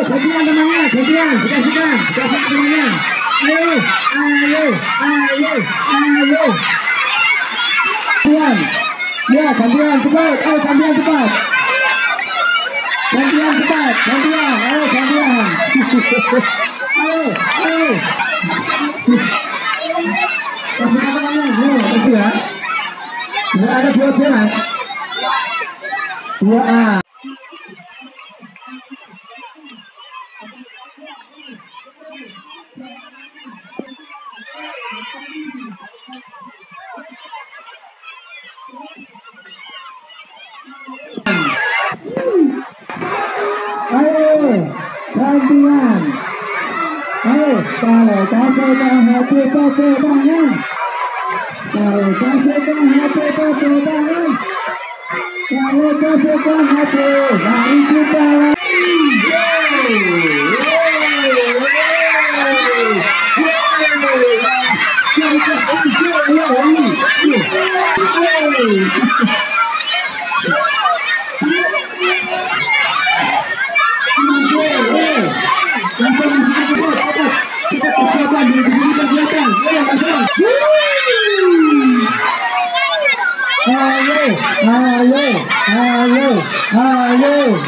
gantian temannya, gantian, dikasihkan temannya. Ayo. Gantian. Ya, gantian cepat. Ayo gantian cepat. Gantian. Ayo gantian. Ayo. Kasih temannya. Itu ya. Ada 2 Mas. 2A. Ayo, gantian. Ayo, kalau kasihkan hati tepuk tangan. Kalau kasihkan hati tepuk tangan. Kalau kasihkan hati, mari kita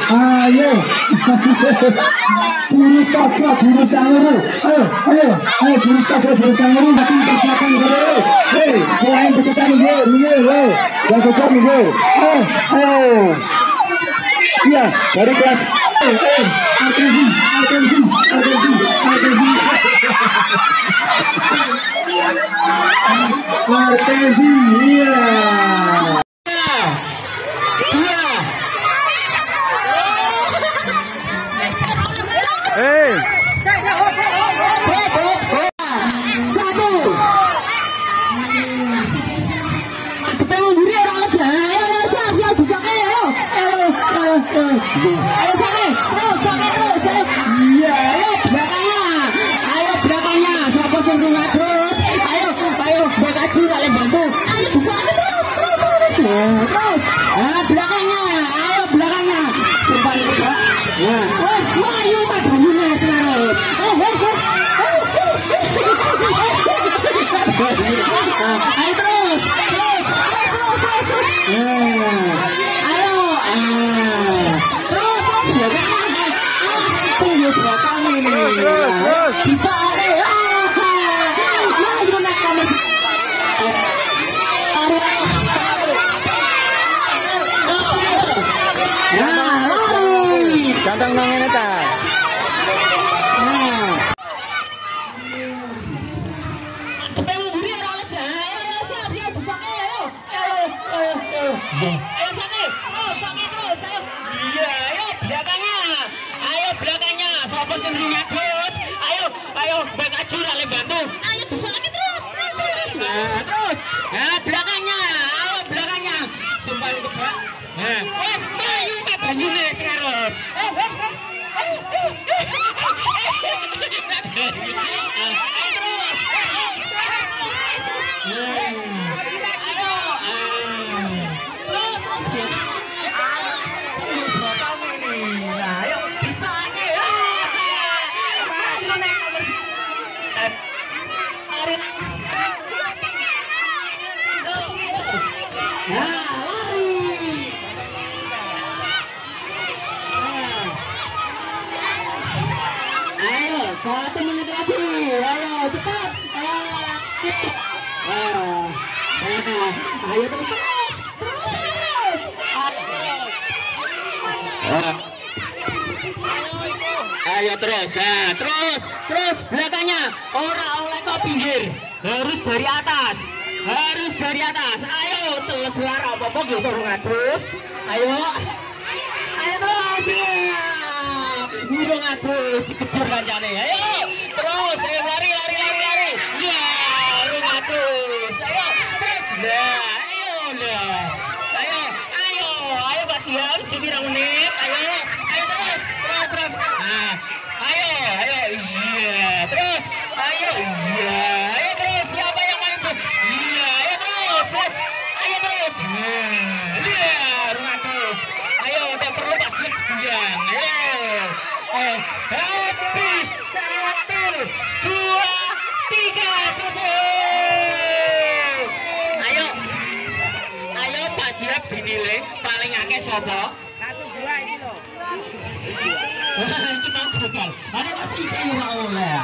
ayo. Jurus tabrak, jurus sanguru. Ayo, jurus tabrak, jurus sanguru. Masih persiapan dulu. Hei, selain peserta nih, peserta nih. Ayo. Iya, dari kelas. Atensi. Atensi, iya. Ayo terus. Iya, ayo belakangnya. Siapa sendiri terus? Ayo bekaju kalian bantu. Ayo disoalnya terus. Belakangnya. Sumpah itu, Pak. Nah, wes, ayo madanya sekarang. Ayo terus. Bisa Ganteng nongnya ta. Terus. Iya, ayo belakangnya. Siapa sendirinya terus? Ayo bekaju kalian bantu. Ayo disoalnya terus. Nah, belakangnya. Sumpah itu, Pak. Nah, wes ayo banyune sekarang. Satu menit lagi, ayo cepat. Ayo terus. Ayo terus belakangnya. Orang oleh kau pinggir, harus dari atas. Ayo terus lara apa gitu terus. Ayo terus ya. Burung terus dikebur kancane. Ayo terus lari. Ya, burung terus. Ayo terus lah. Ayo Pak Siap, cipirang menit. Ayo terus. Nah, ayo. Iya, terus. Ayo terus. Siapa yang paling Iya, 200. Ayo, udah perlu pasti goyang. Ayo, habis 1, 2, 3 selesai. Ayo Pak Siap dinilai paling akeh sapa? 1, 2 ini loh. Iki mau gagal. Ada kok sisa ora oleh.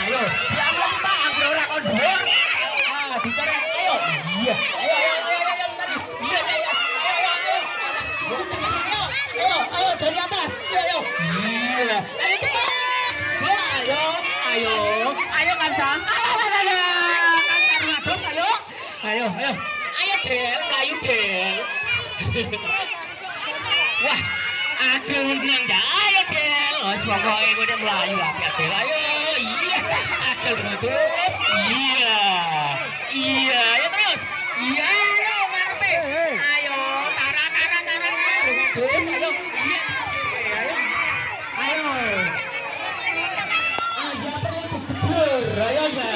Ayo, diambil Pak, ambil ora kon dhuwur. Bicara. Ayo. Iya. Ayo tadi. Iya. Ayo dari atas. Ayo. Iya. Ayo cepat. Ayo Kancang. Kancang ngados ayo. Ayo. Ayo Del, mlayu Del. Wah, aduh nang ayo Del. Wes pokoke kowe mlayu apik Del. Ayo. Iya. Adel terus. Iya, ayo terus. Iya, ayo ngarepe. Ayo, tara. Terus ayo. Iya. Ayo. Ayo perlu digebur. Ayo ya.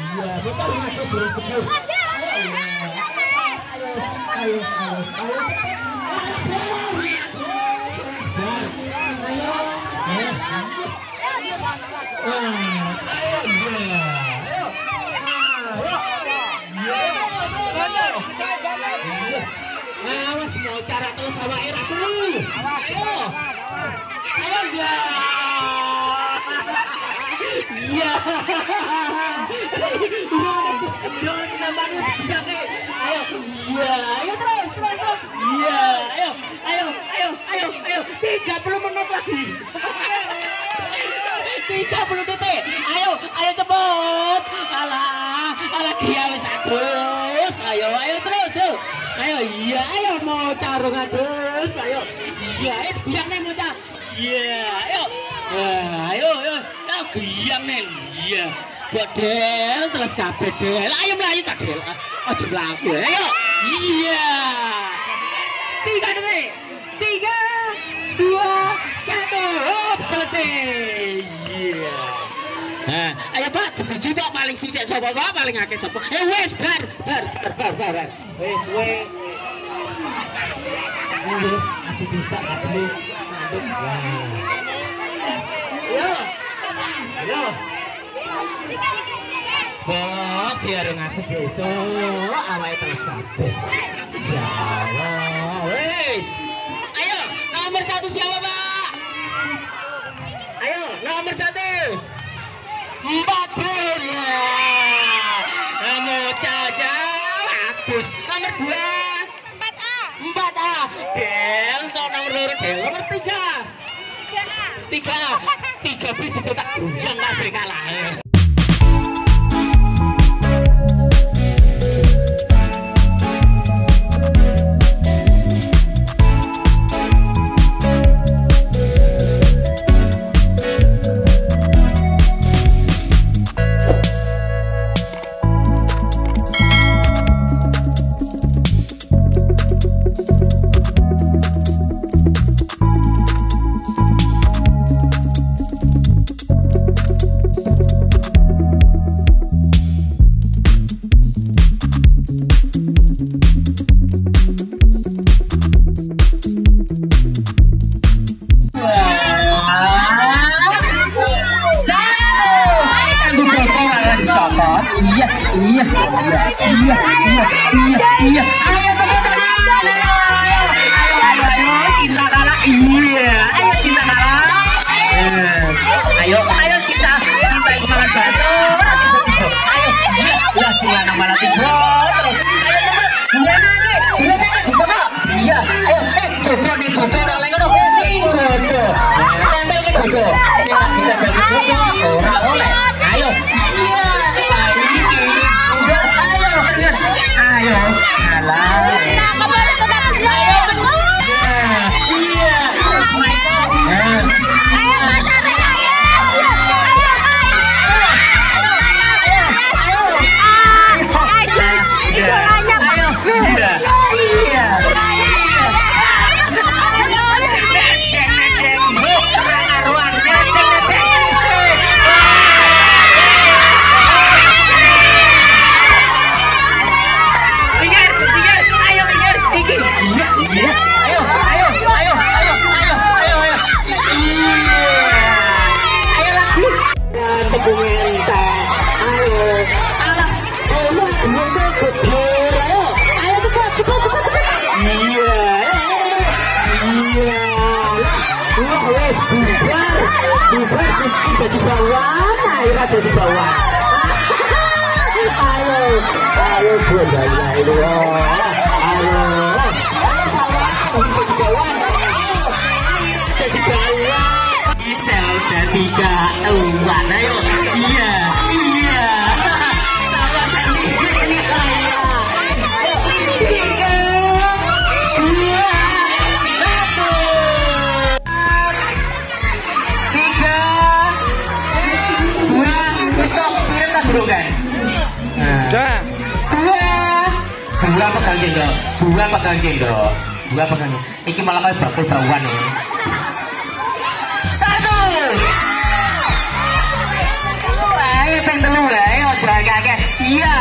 Iya, bocah ngatus suruh gebur. Ayo. Awas mau cara terus sama era seru. Ayo ya. Iya. Udah namanya jangan. Ayo. Iya, ayo terus. Iya, ayo. 30 menit lagi. 30 detik. Ayo cepet. Alah dia wis terus. Ayo terus. Ayo iya, ayo mau carung adus. Ayo. Iya, goyang nih mau car. Iya, ayo. Ayo. Goyang nih. Iya. Del terus kabeh Del. Ayo mlayu ta Del. Aja mlaku. Ayo. Iya. 3 detik. 3, 2, 1. Hop, selesai. Iya. Nah, ayo Pak, dibuji Pak paling sithik sapa Pak, paling akeh sapa? Wes bar. Wes. Ayo, aja tidak adil. Yo. Kok biar ngatus esuk awake terus kabeh. Jawa. Wes. Ayo, nomor 1 siapa, Pak? Ayo, nomor 1. 4 bola. Nomor Caca Agus. Nomor 2. 4A. Del, nomor 2 Del. Nomor 3. 3 bis itu tak goyang kabeh kalah. Iya. Ayo teman-teman. Ayo. Cinta kalah. Iya. Ayo cinta kalah. Ayo cinta itu malah bakso. Ayo. Lah sila malah tiba terus. Ayo cepat. Bulan lagi coba. Iya. Ayo. Bobo ora lek ngono. Bobo. Nempel ke bobo. Kita bagi bobo ora oleh. Ayo. Iya. Ayo, alah. Iya, entek. Ayo, alah, omah gunung kegebur. Ayo cepat. Iya. Wah, wes bubar Siski dari bawah, Naira dari bawah. Ayo buandanya itu. Ayo sawah dari bawah. Naira dari bawah. Isel dari bawah. Ayo, iya. Sawah sendiri ini kaya. 3, 2, 1. Bukan. Nah. Dua pegang gendong. Iki malah kayak bakul jauhan ya. 1. Ayo telu ayo jaga. Iya.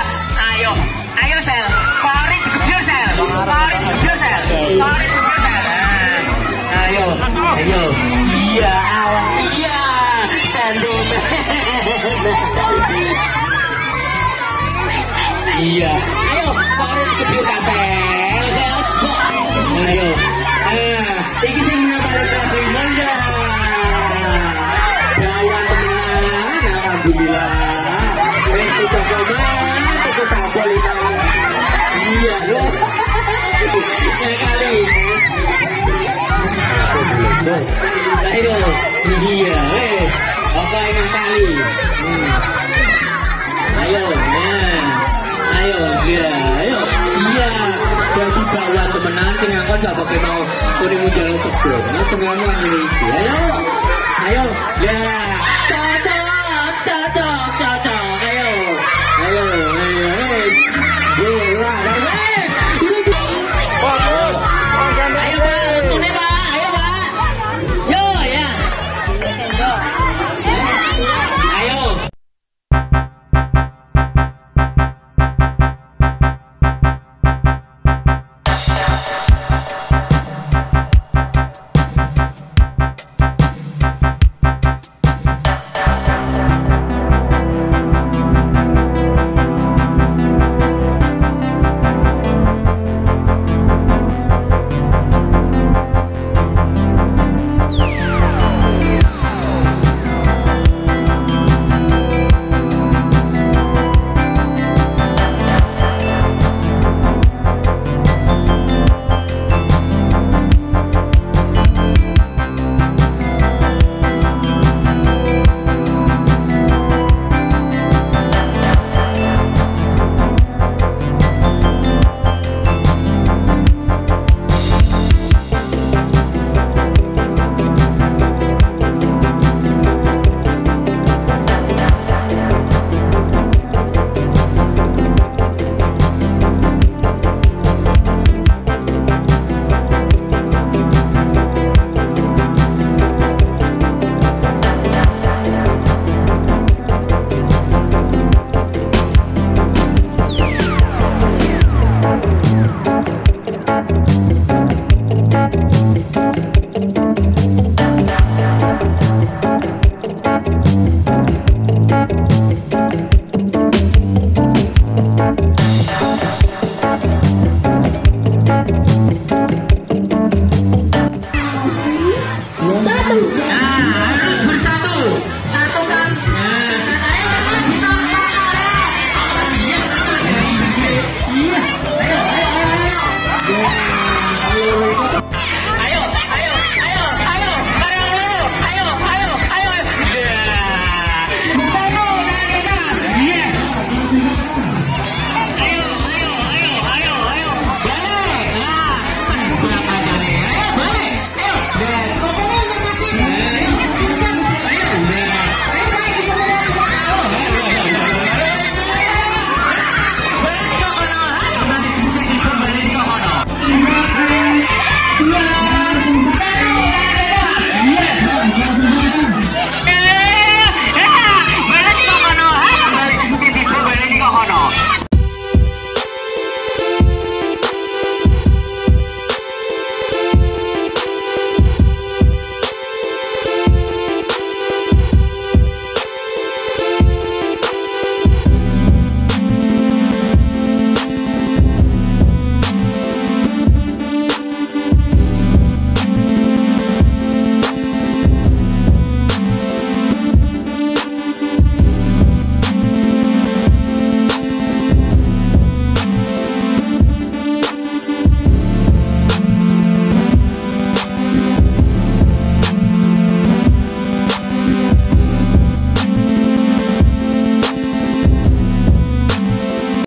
Ayo sel. Kori digebyur sel. Ayo. Iya, awas. Iya. Sentimen. Iya. Ayo, kori digebyur kasel. Ayo. Iki sing balik kasih Honda. Jawan temenan, alhamdulillah. Wes udah koman, toko sabol itu. Iya, loh. Ya kali. Ayo, iya, wes. Apa yang kali? Ayo, iya. Jadi bawah temenan, sing aku coba mau kuning muncul kebun. Semuanya ini. Ayo, ya. Cocok.